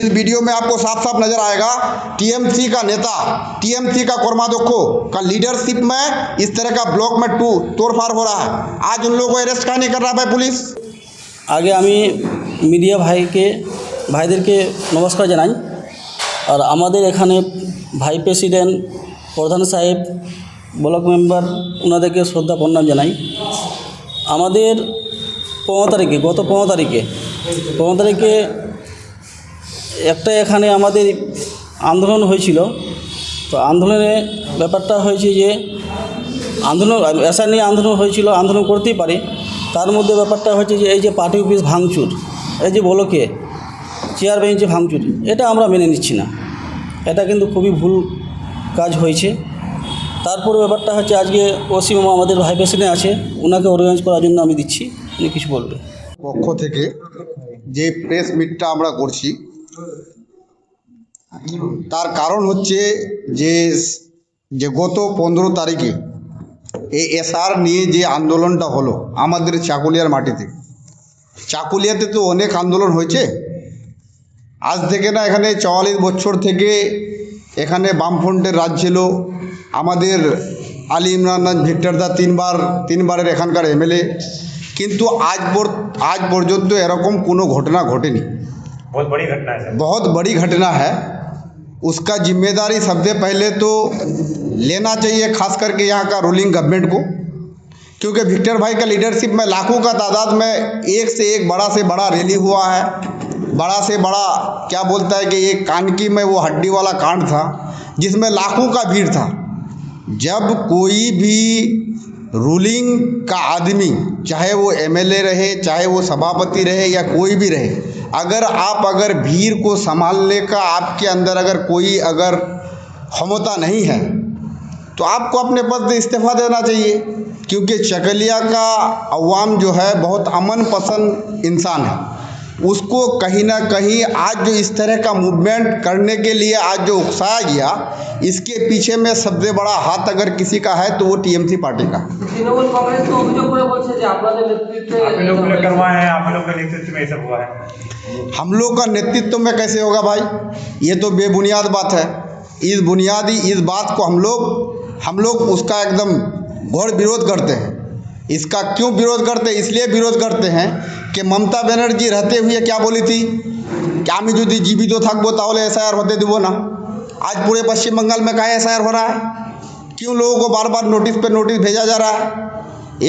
इस वीडियो में आपको साफ साफ नजर आएगा टीएमसी का नेता, टीएमसी का कोरमादोखो का लीडरशिप में इस तरह का ब्लॉक में तोड़फाड़ हो रहा है। आज उन लोगों को अरेस्ट क्यों नहीं कर रहा भाई पुलिस? आगे আমি মিডিয়া ভাইদেরকে নমস্কার জানাই। আর আমাদের এখানে ভাই প্রেসিডেন্ট, প্রধান সাহেব, ব্লক মেম্বার ওনাদেরকে শ্রদ্ধা প্রণাম জানাই। আমাদের 15 তারিখে, গত 15 তারিখে একটা এখানে আমাদের আন্দোলন হয়েছিল। তো আন্দোলনে ব্যাপারটা হয়েছে যে আন্দোলন এসা নিয়ে আন্দোলন হয়েছিল, আন্দোলন করতেই পারে। তার মধ্যে ব্যাপারটা হচ্ছে যে এই যে পার্টি অফিস ভাঙচুর, এই যে বলকে চেয়ার বেঞ্চে ভাঙচুর, এটা আমরা মেনে নিচ্ছি না। এটা কিন্তু খুবই ভুল কাজ হয়েছে। তারপরে ব্যাপারটা হচ্ছে আজকে ওসি মামা আমাদের ভাই প্রেসিডেন্ট আছে, ওনাকে অর্গানাইজ করার জন্য আমি দিচ্ছি, উনি কিছু বলবে। পক্ষ থেকে যে প্রেস মিটটা আমরা করছি তার কারণ হচ্ছে যে গত 15 তারিখে এই এসআর নিয়ে যে আন্দোলনটা হলো আমাদের চাকুলিয়ার মাটিতে, চাকুলিয়াতে তো অনেক আন্দোলন হয়েছে। আজ থেকে না, এখানে 44 বছর থেকে এখানে বামফ্রন্টের রাজ ছিল। আমাদের আলী ইমরান ভিক্টর দা তিনবারের এখানকার এমএলএ, কিন্তু আজ পর্যন্ত এরকম কোনো ঘটনা ঘটেনি। बहुत बड़ी घटना है। बहुत बड़ी घटना है। उसका जिम्मेदारी सबसे पहले तो लेना चाहिए, खास करके यहाँ का रूलिंग गवर्नमेंट को, क्योंकि विक्टर भाई का लीडरशिप में लाखों का तादाद में एक से एक बड़ा से बड़ा रैली हुआ है। बड़ा से बड़ा क्या बोलता है कि एक कानकी में वो हड्डी वाला कांड था जिसमें लाखों का भीड़ था। जब कोई भी रूलिंग का आदमी, चाहे वो एमएलए रहे, चाहे वो सभापति रहे या कोई भी रहे, अगर भीड़ को संभालने का आपके अंदर अगर कोई क्षमता नहीं है तो आपको अपने पद से इस्तीफा देना चाहिए। क्योंकि चकलिया का अवाम जो है बहुत अमन पसंद इंसान है। उसको कहीं ना कहीं आज जो इस तरह का मूवमेंट करने के लिए आज जो उकसाया गया, इसके पीछे में सबसे बड़ा हाथ अगर किसी का है तो वो टीएमसी पार्टी का। তৃণমূল কংগ্রেস তো অভিযোগ করে বলছে যে আপনাদের নেতৃত্বে आप लोग ने करवाए हैं, आप लोग के नेतृत्व में ये सब हुआ है। हम लोग का नेतृत्व में कैसे होगा भाई? ये तो बेबुनियाद बात है। इस बात को हम लोग उसका एकदम घोर विरोध करते हैं। इसका क्यों विरोध करते हैं? इसलिए विरोध करते हैं कि ममता बनर्जी रहते हुए क्या बोली थी कि आमी यदि जीवित থাকবো তাহলে एसआईआर होते देवो ना। आज पूरे पश्चिम बंगाल में कहाँ एसआईआर हो रहा है? क्यों लोगों को बार बार नोटिस पे नोटिस भेजा जा रहा है?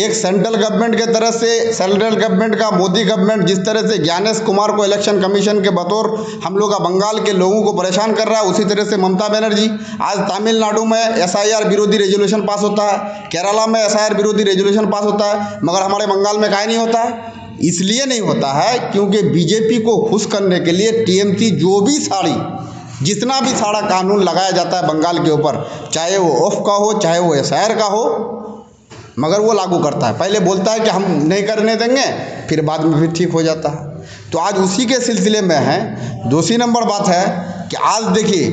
एक सेंट्रल गवर्नमेंट के तरफ से, सेंट्रल गवर्नमेंट का मोदी गवर्नमेंट जिस तरह से ज्ञानेश कुमार को इलेक्शन कमीशन के बतौर हम लोग का बंगाल के लोगों को परेशान कर रहा है, उसी तरह से ममता बनर्जी आज तमिलनाडु में एसआईआर विरोधी रेजोल्यूशन पास होता है, केरला में एसआईआर विरोधी रेजोल्यूशन पास होता है, मगर हमारे बंगाल में काहे नहीं होता है? इसलिए नहीं होता है क्योंकि बीजेपी को खुश करने के लिए टीएमसी जितना भी सारा कानून लगाया जाता है बंगाल के ऊपर, चाहे वो ऑफ का हो, चाहे वो एसआईआर का हो, मगर वो लागू करता है। पहले बोलता है कि हम नहीं करने देंगे, फिर बाद में फिर ठीक हो जाता है। तो आज उसी के सिलसिले में है। दूसरी नंबर बात है कि आज देखिए,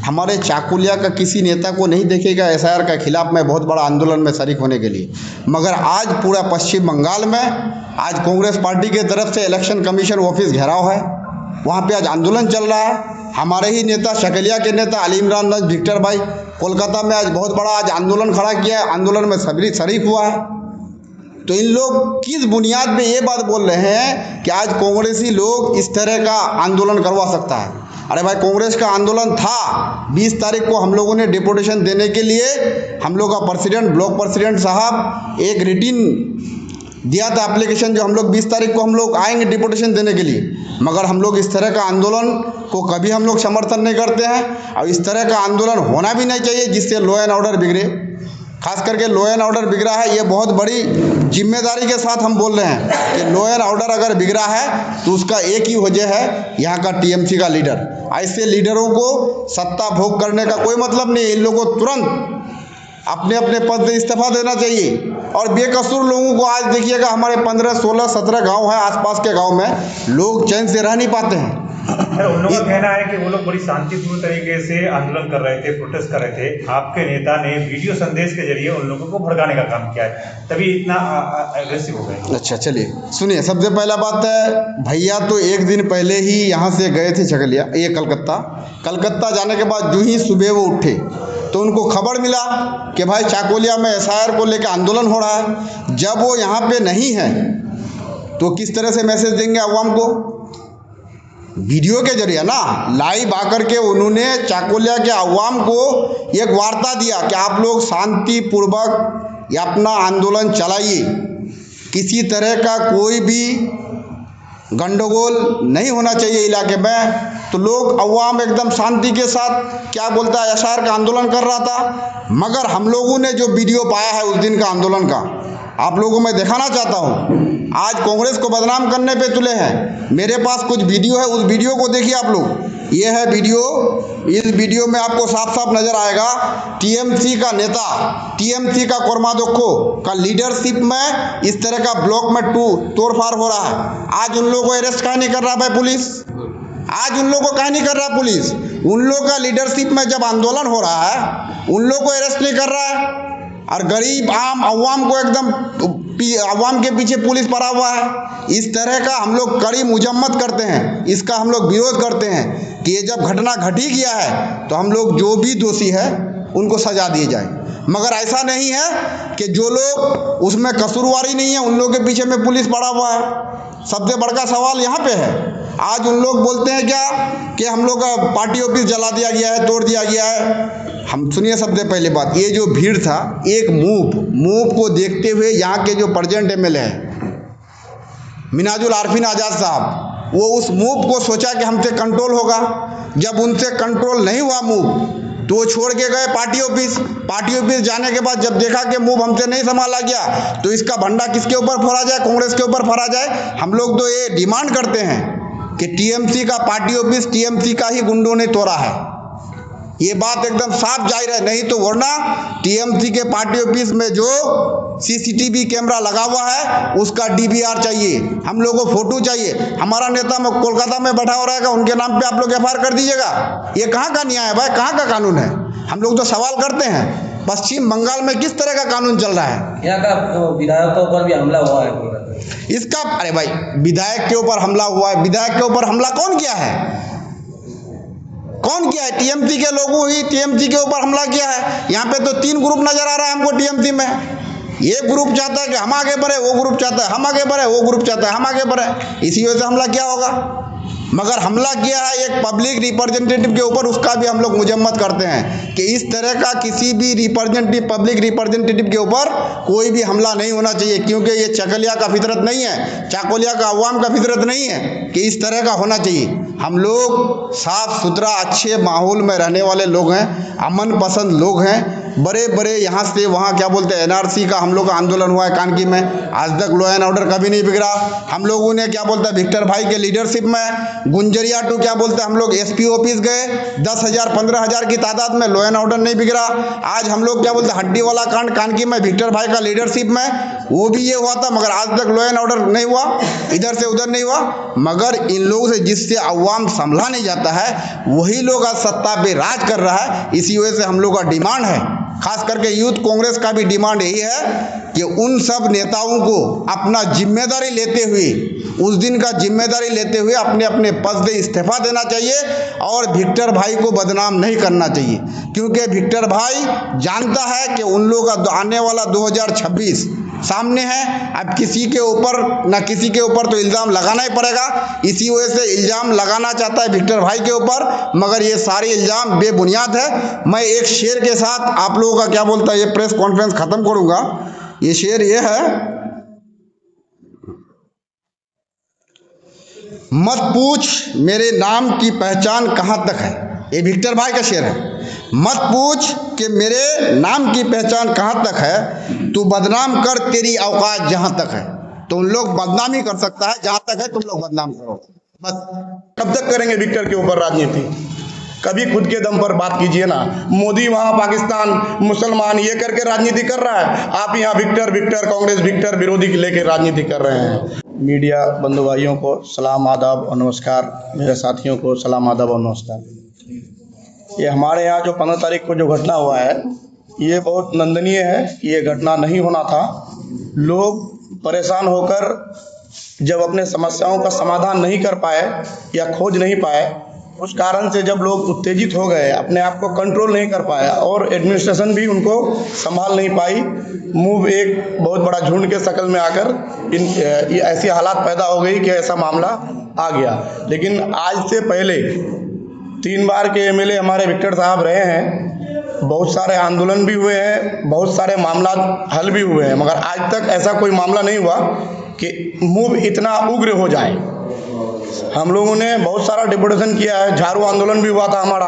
हमारे चाकुलिया का किसी नेता को नहीं देखेगा एसआईआर के खिलाफ में बहुत बड़ा आंदोलन में शरीक होने के लिए, मगर आज पूरा पश्चिम बंगाल में आज कांग्रेस पार्टी की तरफ से इलेक्शन कमीशन ऑफिस घेराव है, वहाँ पे आज आंदोलन चल रहा है। हमारे ही नेता, चकलिया के नेता अली इमरान विक्टर भाई कोलकाता में आज बहुत बड़ा आज आंदोलन खड़ा किया है, आंदोलन में शरीक हुआ है। तो इन लोग किस बुनियाद पे ये बात बोल रहे हैं कि आज कांग्रेसी लोग इस तरह का आंदोलन करवा सकता है? अरे भाई, कांग्रेस का आंदोलन था 20 तारीख को हम लोगों ने डिपुटेशन देने के लिए, हम लोग का प्रेसिडेंट, ब्लॉक प्रेसिडेंट साहब एक रिटिन दिया था एप्लीकेशन, जो हम लोग 20 तारीख को हम लोग आएंगे डिपुटेशन देने के लिए। मगर हम लोग इस तरह का आंदोलन को कभी हम लोग समर्थन नहीं करते हैं, और इस तरह का आंदोलन होना भी नहीं चाहिए जिससे लॉ एंड ऑर्डर बिगड़े। खास करके लॉ एंड ऑर्डर बिगड़ा है, ये बहुत बड़ी जिम्मेदारी के साथ हम बोल रहे हैं कि लॉ एंड ऑर्डर अगर बिगड़ा है तो उसका एक ही वजह है, यहाँ का टीएमसी का लीडर। ऐसे लीडरों को सत्ता भोग करने का कोई मतलब नहीं है। इन लोगों को तुरंत अपने अपने पद से इस्तीफा देना चाहिए। और बेकसूर लोगों को आज देखिएगा, हमारे 15, 16, 17 गांव है, आसपास के गांव में लोग चैन से रह नहीं पाते हैं। सर, उन लोगों का कहना है कि वो लोग बड़ी शांतिपूर्ण तरीके से आंदोलन कर रहे थे, प्रोटेस्ट कर रहे थे। आपके नेता ने वीडियो संदेश के जरिए उन लोगों को भड़काने का काम किया है, तभी इतना अग्रेसिव हो गए। अच्छा चलिए सुनिए, सबसे पहला बात है भैया तो एक दिन पहले ही यहाँ से गए थे झगलिया, ये कलकत्ता जाने के बाद जो ही सुबह वो उठे तो उनको खबर मिला कि भाई चाकोलिया में SIR को लेकर आंदोलन हो रहा है। जब वो यहाँ पे नहीं है तो किस तरह से मैसेज देंगे अवाम को? वीडियो के जरिए ना, लाइव आकर के उन्होंने चाकोलिया के अवाम को एक वार्ता दिया कि आप लोग शांतिपूर्वक अपना आंदोलन चलाइए, किसी तरह का कोई भी गंडगोल नहीं होना चाहिए इलाके में। तो लोग अवाम एकदम शांति के साथ क्या बोलता है SIR का आंदोलन कर रहा था। मगर हम लोगों ने जो वीडियो पाया है उस दिन का आंदोलन का, आप लोगों को मैं दिखाना चाहता हूँ। आज कांग्रेस को बदनाम करने पे तुले हैं। मेरे पास कुछ वीडियो है, उस वीडियो को देखिए आप लोग। ये है वीडियो, इस वीडियो में आपको साफ साफ नजर आएगा TMC का नेता, TMC का कोरमादोखो का लीडरशिप में इस तरह का ब्लॉक में तोड़फाड़ हो रहा है। आज उन लोगों को अरेस्ट काहे नहीं कर रहा भाई पुलिस? आज उन लोगों को काहे नहीं कर रहा पुलिस? उन लोगों का लीडरशिप में जब आंदोलन हो रहा है उन लोगों को अरेस्ट नहीं कर रहा है, और गरीब आम अवाम को एकदम अवाम के पीछे पुलिस पड़ा हुआ है। इस तरह का हम लोग कड़ी मुजम्मत करते हैं, इसका हम लोग विरोध करते हैं कि ये जब घटना घट ही गया है तो हम लोग जो भी दोषी है उनको सजा दिए जाए। मगर ऐसा नहीं है कि जो लोग उसमें कसूरवारी नहीं है उन लोगों के पीछे में पुलिस पड़ा हुआ है। सबसे बड़का सवाल यहाँ पे है, आज उन लोग बोलते हैं क्या कि हम लोग का पार्टी ऑफिस जला दिया गया है, तोड़ दिया गया है। हम सुनिए, सबसे पहले बात, ये जो भीड़ था, एक मूव को देखते हुए यहाँ के जो प्रेजेंट MLA हैं मिनाजुल आरफीन आज़ाद साहब, वो उस मूव को सोचा कि हमसे कंट्रोल होगा। जब उनसे कंट्रोल नहीं हुआ मूव तो वो छोड़ के गए पार्टी ऑफिस जाने के बाद जब देखा कि मूव हमसे नहीं संभाला गया तो इसका भंडा किसके ऊपर फोड़ा जाए? कांग्रेस के ऊपर फोड़ा जाए। हम लोग तो ये डिमांड करते हैं कि TMC का पार्टी ऑफिस TMC का ही गुंडों ने तोड़ा है, ये बात एकदम साफ जाहिर है। नहीं तो वरना TMC के पार्टी ऑफिस में जो CCTV कैमरा लगा हुआ है उसका DVR चाहिए, हम लोगों को फोटो चाहिए। हमारा नेता में कोलकाता में बैठा हो रहेगा, उनके नाम पे आप लोग FIR कर दीजिएगा। ये कहाँ का न्याय है भाई, कहाँ का कानून है? हम लोग तो सवाल करते हैं पश्चिम बंगाल में किस तरह का कानून चल रहा है? यहाँ का विधायकों पर भी हमला हुआ है इसका, अरे भाई विधायक के ऊपर हमला हुआ है, विधायक के ऊपर हमला कौन किया है? कौन किया है? TMC के लोगों ही TMC के ऊपर हमला किया है। यहाँ पे तो 3 ग्रुप नजर आ रहा है हमको TMC में। ये ग्रुप चाहता है कि हम आगे बढ़े, वो ग्रुप चाहता है हम आगे बढ़े, वो ग्रुप चाहता है हम आगे बढ़े। इसी वजह से हमला किया होगा। मगर हमला किया है एक पब्लिक रिप्रेजेंटेटिव के ऊपर, उसका भी हम लोग मुजम्मत करते हैं कि इस तरह का किसी भी पब्लिक रिप्रेजेंटेटिव के ऊपर कोई भी हमला नहीं होना चाहिए, क्योंकि ये चाकोलिया का फितरत नहीं है, चाकोलिया का अवाम का फितरत नहीं है कि इस तरह का होना चाहिए। हम लोग साफ सुथरा अच्छे माहौल में रहने वाले लोग हैं, अमन पसंद लोग हैं। बड़े यहाँ से वहाँ क्या बोलते हैं NRC का हम लोग का आंदोलन हुआ है कानकी में, आज तक लॉ एंड ऑर्डर कभी नहीं बिगड़ा। हम लोगों ने क्या बोलते हैं विक्टर भाई के लीडरशिप में गुंजरिया टू क्या बोलते हैं हम लोग SP ऑफिस गए, 10,000 15,000 की तादाद में, लॉ एंड ऑर्डर नहीं बिगड़ा। आज हम लोग क्या बोलते हैं हड्डी वाला कांड कानकी में विक्टर भाई का लीडरशिप में, वो भी ये हुआ था, मगर आज तक लॉ एंड ऑर्डर नहीं हुआ, इधर से उधर नहीं हुआ। मगर इन लोगों से जिससे अवाम संभला नहीं जाता है वही लोग आज सत्ता पे राज कर रहा है। इसी वजह से हम लोग का डिमांड है, खास करके यूथ कांग्रेस का भी डिमांड यही है कि उन सब नेताओं को अपना जिम्मेदारी लेते हुए, उस दिन का जिम्मेदारी लेते हुए अपने अपने पद से इस्तीफा देना चाहिए और विक्टर भाई को बदनाम नहीं करना चाहिए। क्योंकि विक्टर भाई जानता है कि उन लोगों का आने वाला 2026 सामने है। अब किसी के ऊपर ना किसी के ऊपर तो इल्ज़ाम लगाना ही पड़ेगा। इसी वजह से इल्ज़ाम लगाना चाहता है विक्टर भाई के ऊपर, मगर ये सारे इल्ज़ाम बेबुनियाद है। मैं एक शेर के साथ आप लोगों का क्या बोलता है ये प्रेस कॉन्फ्रेंस ख़त्म करूँगा। ये शेर ये है, मत पूछ मेरे नाम की पहचान कहाँ तक है। ये विक्टर भाई का शेर है। मत पूछ कि मेरे नाम की पहचान कहाँ तक है, तू बदनाम कर तेरी औकात जहाँ तक है। तो उन लोग बदनाम ही कर सकता है, जहाँ तक है तुम लोग बदनाम करो बस। कब तक करेंगे विक्टर के ऊपर राजनीति? कभी खुद के दम पर बात कीजिए ना। मोदी वहाँ पाकिस्तान मुसलमान ये करके राजनीति कर रहा है, आप यहाँ विक्टर कांग्रेस विक्टर विरोधी लेके राजनीति कर रहे हैं। मीडिया बंधु भाइयों को सलाम आदाब और नमस्कार, मेरे साथियों को सलाम आदाब और नमस्कार। ये हमारे यहाँ जो 15 तारीख को जो घटना हुआ है, ये बहुत निंदनीय है कि ये घटना नहीं होना था। लोग परेशान होकर जब अपने समस्याओं का समाधान नहीं कर पाए या खोज नहीं पाए, उस कारण से जब लोग उत्तेजित हो गए, अपने आप को कंट्रोल नहीं कर पाया और एडमिनिस्ट्रेशन भी उनको संभाल नहीं पाई, मूव एक बहुत बड़ा झुंड के शक्ल में आकर ये ऐसी हालात पैदा हो गई कि ऐसा मामला आ गया। लेकिन आज से पहले 3 बार के एमएलए हमारे विक्टर साहब रहे हैं, बहुत सारे आंदोलन भी हुए हैं, बहुत सारे मामला हल भी हुए हैं, मगर आज तक ऐसा कोई मामला नहीं हुआ कि मूव इतना उग्र हो जाए। हम लोगों ने बहुत सारा डिपुटेशन किया है, झाड़ू आंदोलन भी हुआ था हमारा,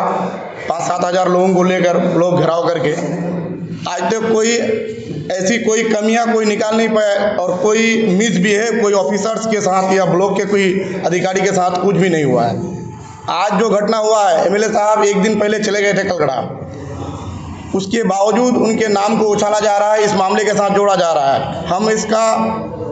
5-7 हज़ार लोगों को लेकर लोग घेराव करके। आज तक कोई ऐसी कोई कमियां कोई निकाल नहीं पाए और कोई मिसबिहेव कोई ऑफिसर्स के साथ या ब्लॉक के कोई अधिकारी के साथ कुछ भी नहीं हुआ है। आज जो घटना हुआ है, एमएलए साहब एक दिन पहले चले गए थे कलगड़ा, उसके बावजूद उनके नाम को उछाला जा रहा है, इस मामले के साथ जोड़ा जा रहा है। हम इसका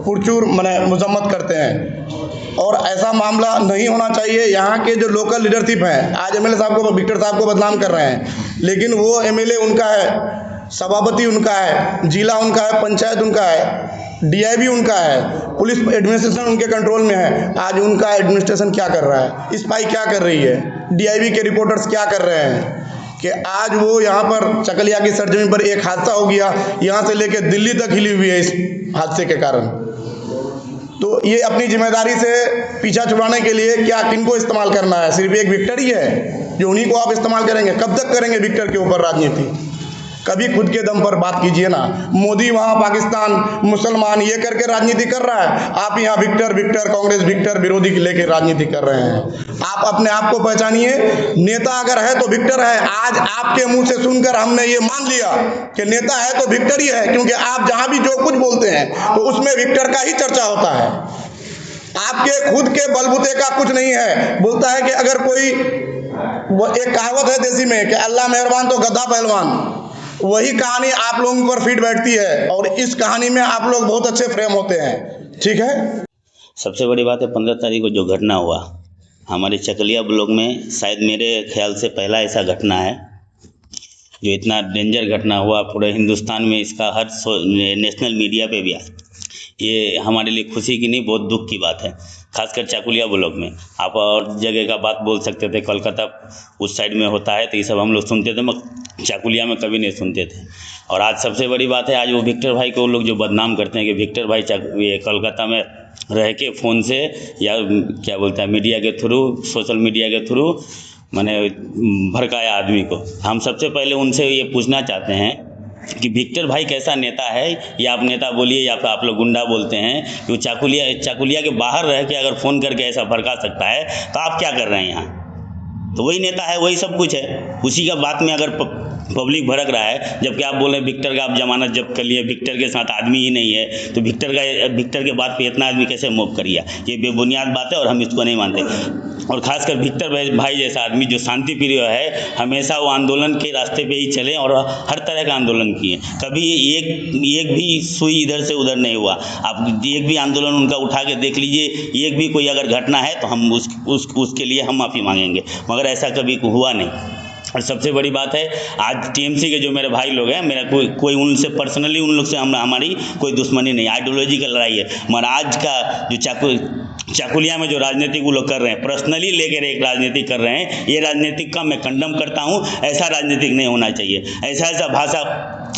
पुरजोर मजम्मत करते हैं और ऐसा मामला नहीं होना चाहिए। यहाँ के जो लोकल लीडरशिप हैं, आज एमएलए साहब को, विक्टर साहब को बदनाम कर रहे हैं, लेकिन वो एमएलए उनका है, सभापति उनका है, जिला उनका है, पंचायत उनका है, डीआईबी उनका है, पुलिस एडमिनिस्ट्रेशन उनके कंट्रोल में है। आज उनका एडमिनिस्ट्रेशन क्या कर रहा है, स्पाई क्या कर रही है, डीआईबी के रिपोर्टर्स क्या कर रहे हैं कि आज वो यहाँ पर चकलिया की सरजमी पर एक हादसा हो गया, यहाँ से लेकर दिल्ली तक हिली हुई है इस हादसे के कारण। तो ये अपनी जिम्मेदारी से पीछा छुड़ाने के लिए क्या किनको इस्तेमाल करना है? सिर्फ एक विक्टर ही है जो उन्हीं को आप इस्तेमाल करेंगे? कब तक करेंगे विक्टर के ऊपर राजनीति? कभी खुद के दम पर बात कीजिए ना। मोदी वहाँ पाकिस्तान, मुसलमान ये करके राजनीति कर रहा है, आप यहाँ विक्टर विक्टर कांग्रेस विक्टर विरोधी लेके राजनीति कर रहे हैं। आप अपने आप को पहचानिए, नेता अगर है तो विक्टर है। आज आपके मुंह से सुनकर हमने ये मान लिया कि नेता है तो विक्टर ही है, क्योंकि आप जहाँ भी जो कुछ बोलते हैं तो उसमें विक्टर का ही चर्चा होता है। आपके खुद के बलबूते का कुछ नहीं है। बोलता है कि अगर कोई, वो एक कहावत है देसी में कि अल्लाह मेहरबान तो गधा पहलवान, वही कहानी आप लोगों पर फिट बैठती है और इस कहानी में आप लोग बहुत अच्छे फ्रेम होते हैं। ठीक है। सबसे बड़ी बात है 15 तारीख को जो घटना हुआ हमारे चकलिया ब्लॉक में, शायद मेरे ख्याल से पहला ऐसा घटना है जो इतना डेंजर घटना हुआ पूरे हिंदुस्तान में। इसका हर नेशनल मीडिया पे भी आया। ये हमारे लिए खुशी की नहीं, बहुत दुख की बात है, खासकर चाकुलिया ब्लॉक में। आप और जगह का बात बोल सकते थे, कोलकाता उस साइड में होता है तो ये सब हम लोग सुनते थे, मगर चाकुलिया में कभी नहीं सुनते थे। और आज सबसे बड़ी बात है, आज वो विक्टर भाई को लोग जो बदनाम करते हैं कि विक्टर भाई ये कोलकाता में रह के फ़ोन से या क्या बोलता है मीडिया के थ्रू, सोशल मीडिया के थ्रू मैंने भड़काया आदमी को। हम सबसे पहले उनसे ये पूछना चाहते हैं कि विक्टर भाई कैसा नेता है, या आप नेता बोलिए या फिर आप लोग गुंडा बोलते हैं, कि वो चाकुलिया के बाहर रह के अगर फ़ोन करके ऐसा भड़का सकता है तो आप क्या कर रहे हैं यहाँ? तो वही नेता है, वही सब कुछ है। उसी का बात में अगर पब्लिक भड़क रहा है, जबकि आप बोल रहे हैं विक्टर का आप जमानत जब्त कर लिए, विक्टर के साथ आदमी ही नहीं है, तो विक्टर के बात पे इतना आदमी कैसे मूव करिए? ये बेबुनियाद बात है और हम इसको नहीं मानते। और खासकर विक्टर भाई जैसा आदमी जो शांति प्रिय है, हमेशा वो आंदोलन के रास्ते पे ही चले और हर तरह का आंदोलन किए। कभी एक भी सुई इधर से उधर नहीं हुआ। आप एक भी आंदोलन उनका उठा के देख लीजिए, एक भी कोई अगर घटना है तो हम उसके लिए हम माफ़ी मांगेंगे, मगर ऐसा कभी हुआ नहीं। और सबसे बड़ी बात है, आज टीएमसी के जो मेरे भाई लोग हैं, मेरा कोई उनसे पर्सनली उन लोग से हमारी कोई दुश्मनी नहीं, आइडियोलॉजी का लड़ाई है। मगर आज का जो चाकुलिया में जो राजनीति वो लोग कर रहे हैं, पर्सनली लेकर एक राजनीति कर रहे हैं, ये राजनीतिक का मैं कंडम करता हूँ। ऐसा राजनीतिक नहीं होना चाहिए। ऐसा भाषा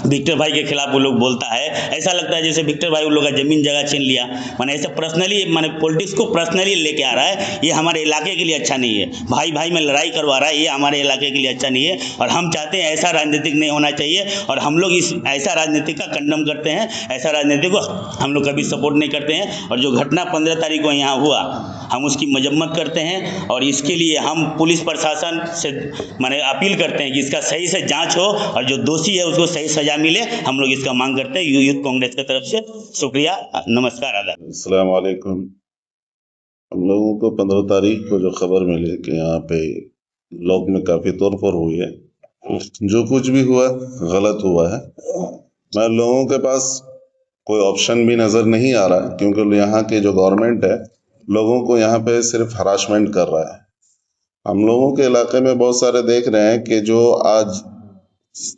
विक्टर भाई के खिलाफ वो लोग बोलता है, ऐसा लगता है जैसे विक्टर भाई उन लोग का ज़मीन जगह छीन लिया। मैंने ऐसा पर्सनली पॉलिटिक्स को पर्सनली लेके आ रहा है, ये हमारे इलाके के लिए अच्छा नहीं है। भाई भाई में लड़ाई करवा रहा है, ये हमारे इलाके के लिए अच्छा नहीं है। और हम चाहते हैं ऐसा राजनीतिक नहीं होना चाहिए, और हम लोग ऐसा राजनीतिक का कंडम करते हैं। ऐसा राजनीति को हम लोग कभी सपोर्ट नहीं करते हैं। और जो घटना 15 तारीख को यहाँ हुआ, हम उसकी मजम्मत करते हैं और इसके लिए हम पुलिस प्रशासन से अपील करते हैं कि इसका सही से जांच हो और जो दोषी है उसको सही सजा मिले। हम लोग इसका मांग करते हैं यूथ कांग्रेस की तरफ से। शुक्रिया, नमस्कार, आदाब। अस्सलाम वालेकुम। हम लोगों को 15 तारीख को जो खबर मिली कि यहाँ पे ब्लॉक में काफ़ी तोड़फोड़ हुई है, जो कुछ भी हुआ गलत हुआ है। मैं लोगों के पास कोई ऑप्शन भी नज़र नहीं आ रहा, क्योंकि यहाँ के जो गवर्नमेंट है लोगों को यहाँ पे सिर्फ हरासमेंट कर रहा है। हम लोगों के इलाके में बहुत सारे देख रहे हैं कि जो आज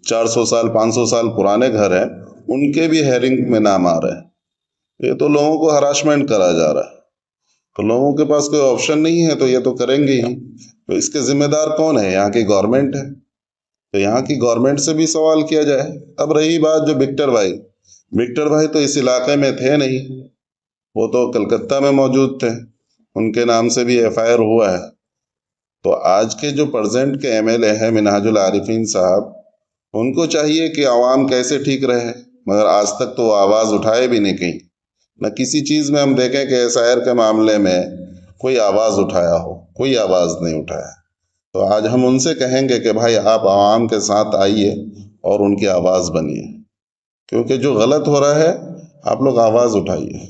400 साल 500 साल पुराने घर हैं उनके भी हेरिंग में नाम आ रहे हैं। ये तो लोगों को हरासमेंट करा जा रहा है। तो लोगों के पास कोई ऑप्शन नहीं है तो ये तो करेंगे ही। तो इसके जिम्मेदार कौन है? यहाँ की गवर्नमेंट है। तो यहाँ की गवर्नमेंट से भी सवाल किया जाए। अब रही बात जो विक्टर भाई तो इस इलाके में थे नहीं, वो तो कलकत्ता में मौजूद थे, उनके नाम से भी FIR हुआ है। तो आज के जो प्रेजेंट के MLA हैं मिनहाजुल आरिफीन साहब, उनको चाहिए कि आवाम कैसे ठीक रहे, मगर आज तक तो आवाज़ उठाए भी नहीं कहीं। न किसी चीज़ में हम देखें कि SIR के मामले में कोई आवाज़ उठाया हो, कोई आवाज़ नहीं उठाया। तो आज हम उनसे कहेंगे कि भाई आप आवाम के साथ आइए और उनकी आवाज़ बनिए, क्योंकि जो गलत हो रहा है आप लोग आवाज़ उठाइए।